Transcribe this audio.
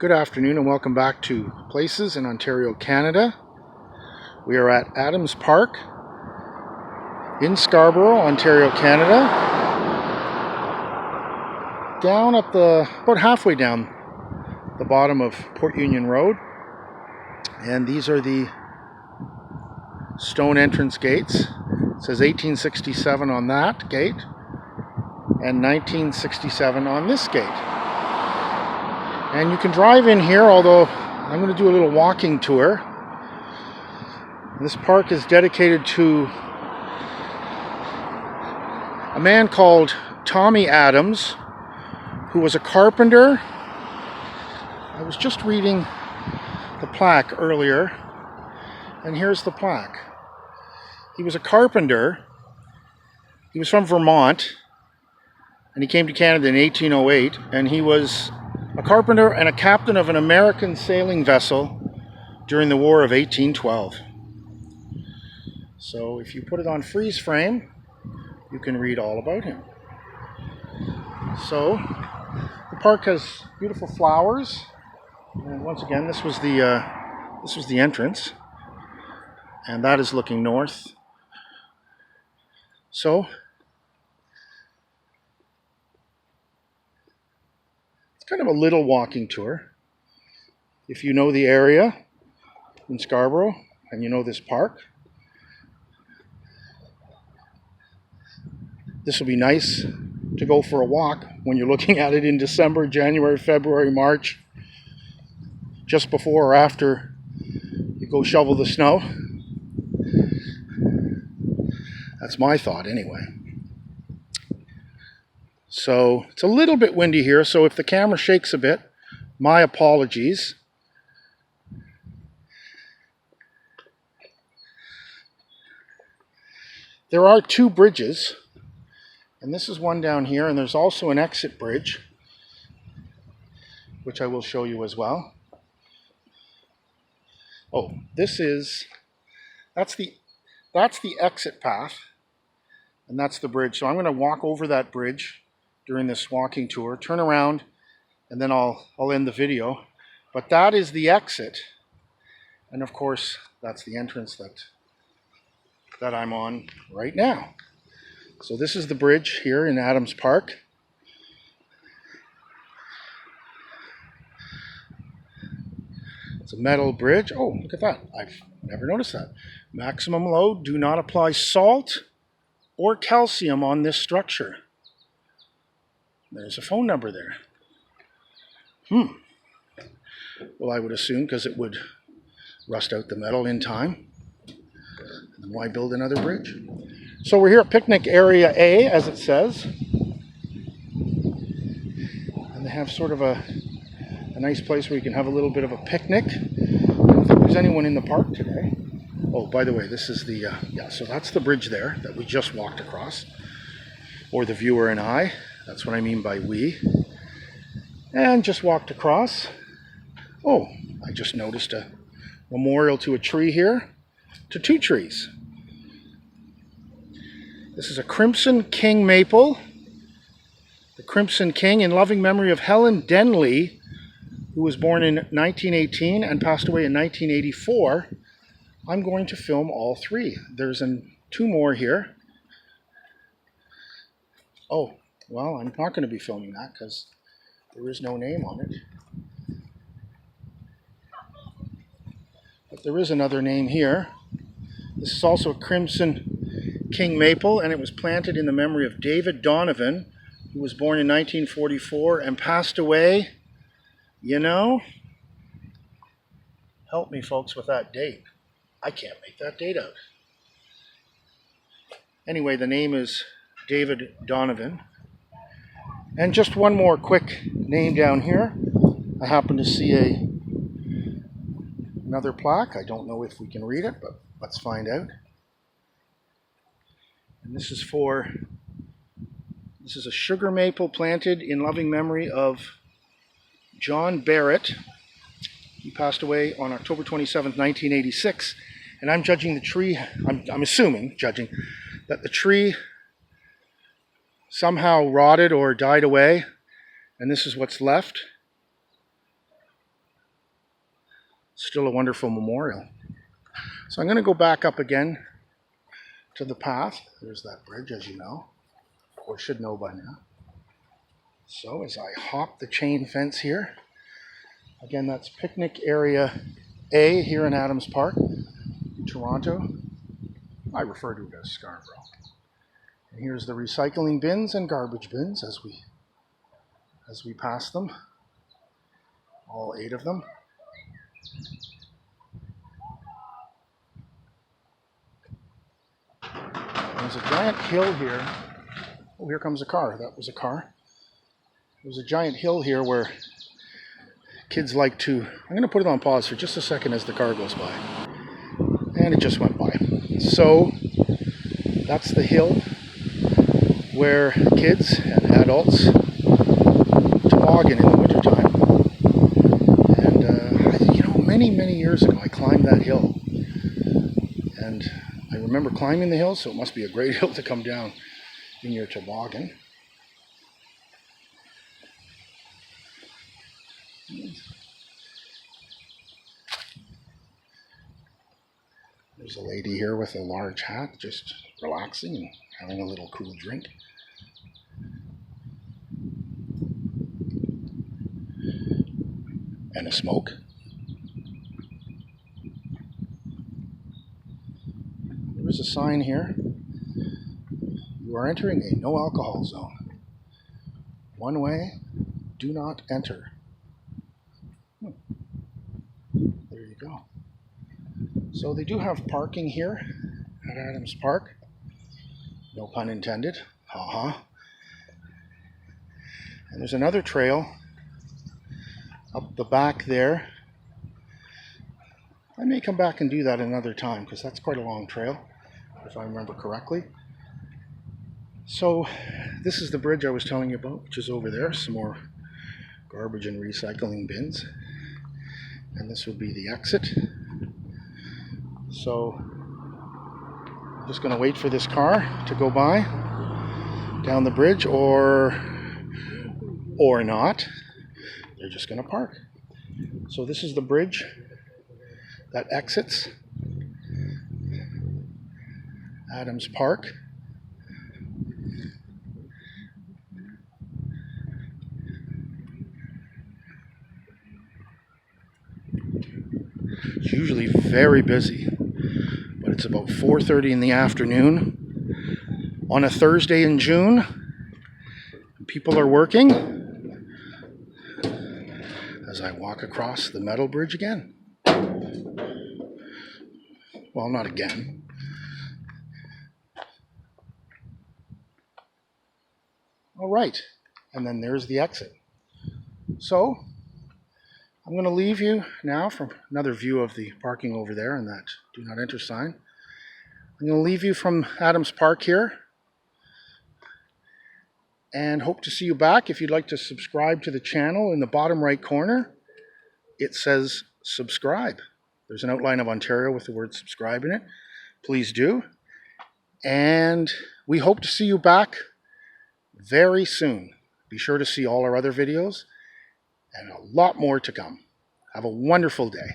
Good afternoon and welcome back to Places in Ontario, Canada. We are at Adams Park in Scarborough, Ontario, Canada. Down at about halfway down the bottom of Port Union Road. And these are the stone entrance gates. It says 1867 on that gate and 1967 on this gate. And you can drive in here, although I'm going to do a little walking tour. This park is dedicated to a man called Tommy Adams, who was a carpenter. I was just reading the plaque earlier, and here's the plaque. He was a carpenter. He was from Vermont, and he came to Canada in 1808, and he was a carpenter and a captain of an American sailing vessel during the War of 1812. So if you put it on freeze frame, you can read all about him. So the park has beautiful flowers, and once again, this was the entrance, and that is looking north. So it's kind of a little walking tour. If you know the area in Scarborough and you know this park, this will be nice to go for a walk when you're looking at it in December, January, February, March, just before or after you go shovel the snow. That's my thought anyway. So it's a little bit windy here, so if the camera shakes a bit, my apologies. There are two bridges, and this is one down here, and there's also an exit bridge, which I will show you as well. Oh, that's the exit path, and that's the bridge. So I'm going to walk over that bridge during this walking tour, turn around, and then I'll end the video. But that is the exit, and of course that's the entrance that I'm on right now. So this is the bridge here in Adams Park. It's a metal bridge. Oh, look at that. I've never noticed that. Maximum load, do not apply salt or calcium on this structure. There's a phone number there. Well, I would assume because it would rust out the metal in time. And why build another bridge? So we're here at Picnic Area A, as it says. And they have sort of a nice place where you can have a little bit of a picnic. I don't think there's anyone in the park today. Oh, by the way, this is the, so that's the bridge there that we just walked across. Or the viewer and I. That's what I mean by we. And just walked across. Oh, I just noticed a memorial to a tree here. To two trees. This is a Crimson King maple. The Crimson King in loving memory of Helen DENLEY, who was born in 1918 and passed away in 1984. I'm going to film all three. There's two more here. Oh, well, I'm not going to be filming that because there is no name on it. But there is another name here. This is also a Crimson King maple, and it was planted in the memory of David Donovan, who was born in 1944 and passed away, help me folks with that date. I can't make that date out. Anyway, the name is David Donovan. And just one more quick name down here. I happen to see another plaque. I don't know if we can read it, but let's find out. And this is a sugar maple planted in loving memory of John BARATT. He passed away on October 27th, 1986. And I'm judging the tree, I'm assuming, that the tree somehow rotted or died away, and this is what's left. still a wonderful memorial. So I'm going to go back up again to the path. There's that bridge, as you know, or should know by now. So as I hop the chain fence here, again, that's picnic area A here in Adams Park, in Toronto. I refer to it as Scarborough. And here's the recycling bins and garbage bins as we pass them, all 8 of them. There's a giant hill here. Oh, here comes a car. That was a car. There's a giant hill here where kids like to... I'm going to put it on pause for just a second as the car goes by. And it just went by. So that's the hill where kids and adults toboggan in the wintertime. And, many years ago I climbed that hill. And I remember climbing the hill, so it must be a great hill to come down in your toboggan. There's a lady here with a large hat, just relaxing and having a little cool drink. And a smoke. There's a sign here. You are entering a no alcohol zone. One way, do not enter. There you go. So they do have parking here at Adams Park. No pun intended. And there's another trail up the back there. I may come back and do that another time because that's quite a long trail, if I remember correctly. So this is the bridge I was telling you about, which is over there. Some more garbage and recycling bins. And this would be the exit. So I'm just going to wait for this car to go by down the bridge, or not. They're just going to park. So this is the bridge that exits Adams Park. It's usually very busy, but it's about 4:30 in the afternoon on a Thursday in June. People are working as I walk across the metal bridge again. Well, not again. All right, and then there's the exit. So I'm going to leave you now from another view of the parking over there and that do not enter sign. I'm going to leave you from Adams Park here and hope to see you back. If you'd like to subscribe to the channel, in the bottom right corner it says subscribe. There's an outline of Ontario with the word subscribe in it. Please do. And we hope to see you back very soon. Be sure to see all our other videos and a lot more to come. Have a wonderful day.